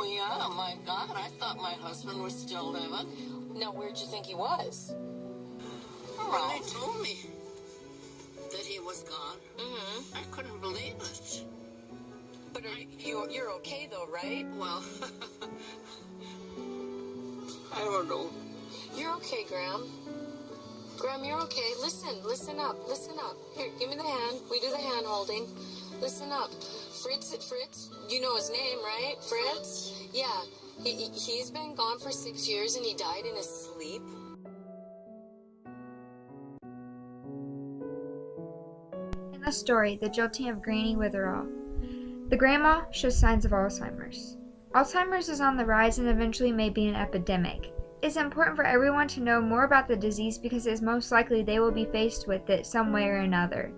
Well, yeah, my God, I thought my husband was still living. Now, where'd you think he was? When they told me that he was gone, Mm-hmm. I couldn't believe it. But you're okay, though, right? Well, I don't know. You're okay, Graham. Graham, you're okay. Listen up. Here, give me the hand. We do the hand holding. Listen up. Fritz, you know his name, right? Fritz? Yeah. He's been gone for 6 years and he died in his sleep. In the story, The Jilting of Granny Witherall, the grandma shows signs of Alzheimer's. Alzheimer's is on the rise and eventually may be an epidemic. It's important for everyone to know more about the disease because it is most likely they will be faced with it some way or another.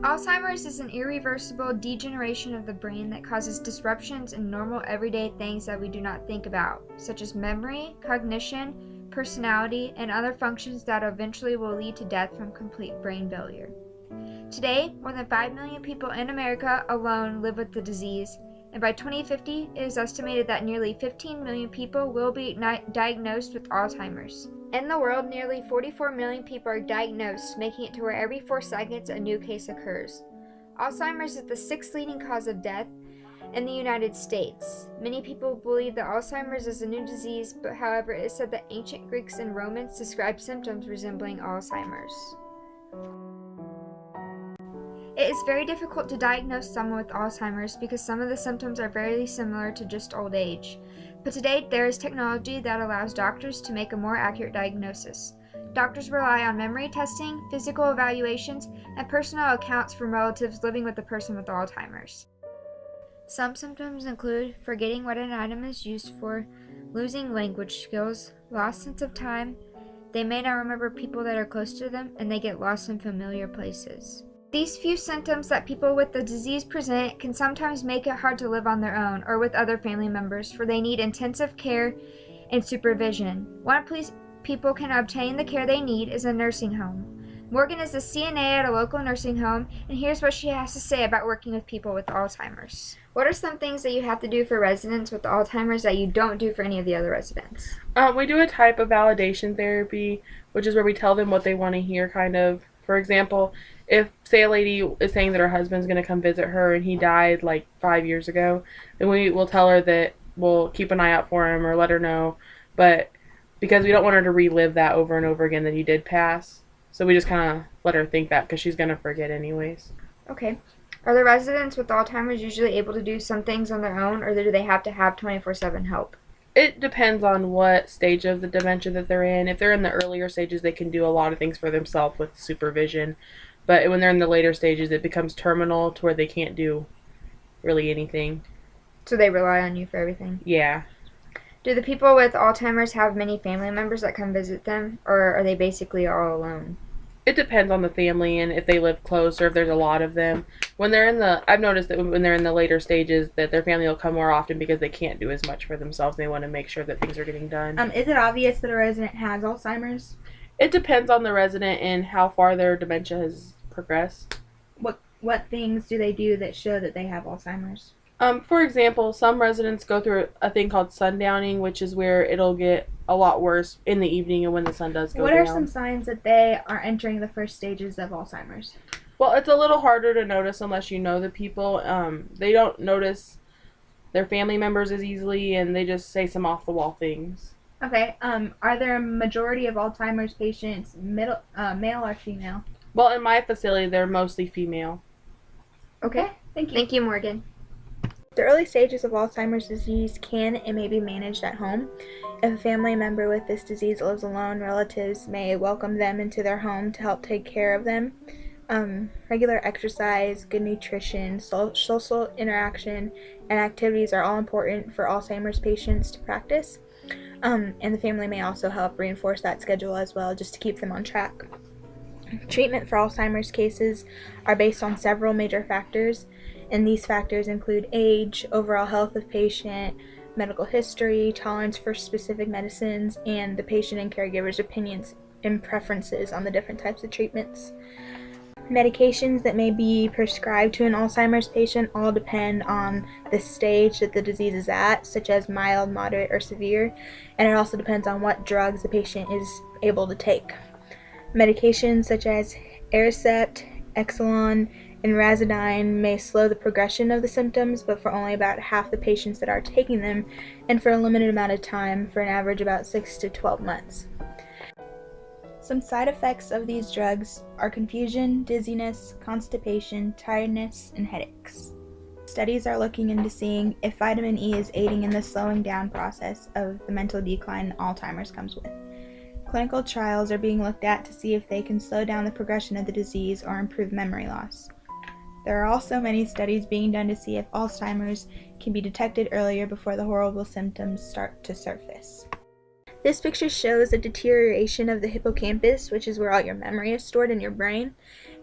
Alzheimer's is an irreversible degeneration of the brain that causes disruptions in normal everyday things that we do not think about, such as memory, cognition, personality, and other functions that eventually will lead to death from complete brain failure. Today, more than 5 million people in America alone live with the disease, and by 2050, it is estimated that nearly 15 million people will be diagnosed with Alzheimer's. In the world, nearly 44 million people are diagnosed, making it to where every 4 seconds a new case occurs. Alzheimer's is the 6th leading cause of death in the United States. Many people believe that Alzheimer's is a new disease, but however, it is said that ancient Greeks and Romans described symptoms resembling Alzheimer's. It is very difficult to diagnose someone with Alzheimer's because some of the symptoms are very similar to just old age. But today, there is technology that allows doctors to make a more accurate diagnosis. Doctors rely on memory testing, physical evaluations, and personal accounts from relatives living with a person with Alzheimer's. Some symptoms include forgetting what an item is used for, losing language skills, lost sense of time, they may not remember people that are close to them, and they get lost in familiar places. These few symptoms that people with the disease present can sometimes make it hard to live on their own or with other family members, for they need intensive care and supervision. One place people can obtain the care they need is a nursing home. Morgan is a CNA at a local nursing home, and here's what she has to say about working with people with Alzheimer's. What are some things that you have to do for residents with Alzheimer's that you don't do for any of the other residents? We do a type of validation therapy, which is where we tell them what they want to hear, kind of. For example, if, say, a lady is saying that her husband's going to come visit her and he died like 5 years ago, then we will tell her that we'll keep an eye out for him or let her know. But because we don't want her to relive that over and over again that he did pass, so we just kind of let her think that because she's going to forget anyways. Okay. Are the residents with Alzheimer's usually able to do some things on their own, or do they have to have 24/7 help? It depends on what stage of the dementia that they're in. If they're in the earlier stages, they can do a lot of things for themselves with supervision. But when they're in the later stages, it becomes terminal to where they can't do really anything. So they rely on you for everything? Yeah. Do the people with Alzheimer's have many family members that come visit them, or are they basically all alone? It depends on the family and if they live close or if there's a lot of them. I've noticed that when they're in the later stages that their family will come more often because they can't do as much for themselves. They want to make sure that things are getting done. Is it obvious that a resident has Alzheimer's? It depends on the resident and how far their dementia has progressed. What things do they do that show that they have Alzheimer's? For example, some residents go through a thing called sundowning, which is where it'll get a lot worse in the evening and when the sun does go down. What are some signs that they are entering the first stages of Alzheimer's? Well, it's a little harder to notice unless you know the people. They don't notice their family members as easily, and they just say some off-the-wall things. Okay. Are there a majority of Alzheimer's patients male or female? Well, in my facility, they're mostly female. Okay. Thank you. Thank you, Morgan. The early stages of Alzheimer's disease can and may be managed at home. If a family member with this disease lives alone, relatives may welcome them into their home to help take care of them. Regular exercise, good nutrition, social interaction, and activities are all important for Alzheimer's patients to practice. And the family may also help reinforce that schedule as well, just to keep them on track. Treatment for Alzheimer's cases are based on several major factors, and these factors include age, overall health of patient, medical history, tolerance for specific medicines, and the patient and caregiver's opinions and preferences on the different types of treatments. Medications that may be prescribed to an Alzheimer's patient all depend on the stage that the disease is at, such as mild, moderate, or severe, and it also depends on what drugs the patient is able to take. Medications such as Aricept, Exelon, and Razidine may slow the progression of the symptoms, but for only about half the patients that are taking them, and for a limited amount of time, for an average about 6 to 12 months. Some side effects of these drugs are confusion, dizziness, constipation, tiredness, and headaches. Studies are looking into seeing if vitamin E is aiding in the slowing down process of the mental decline Alzheimer's comes with. Clinical trials are being looked at to see if they can slow down the progression of the disease or improve memory loss. There are also many studies being done to see if Alzheimer's can be detected earlier before the horrible symptoms start to surface. This picture shows a deterioration of the hippocampus, which is where all your memory is stored in your brain,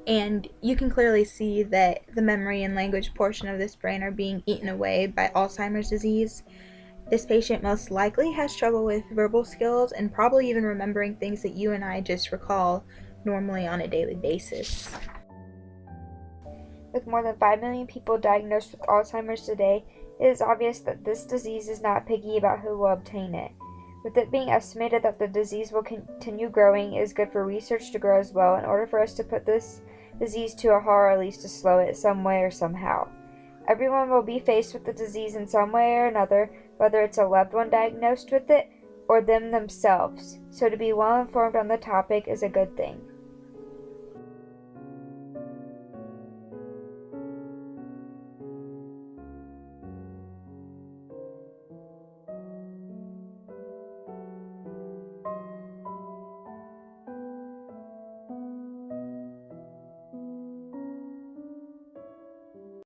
and you can clearly see that the memory and language portion of this brain are being eaten away by Alzheimer's disease. This patient most likely has trouble with verbal skills and probably even remembering things that you and I just recall normally on a daily basis. With more than 5 million people diagnosed with Alzheimer's today, it is obvious that this disease is not picky about who will obtain it. With it being estimated that the disease will continue growing, it is good for research to grow as well in order for us to put this disease to a halt or at least to slow it some way or somehow. Everyone will be faced with the disease in some way or another, whether it's a loved one diagnosed with it or them themselves, so to be well informed on the topic is a good thing.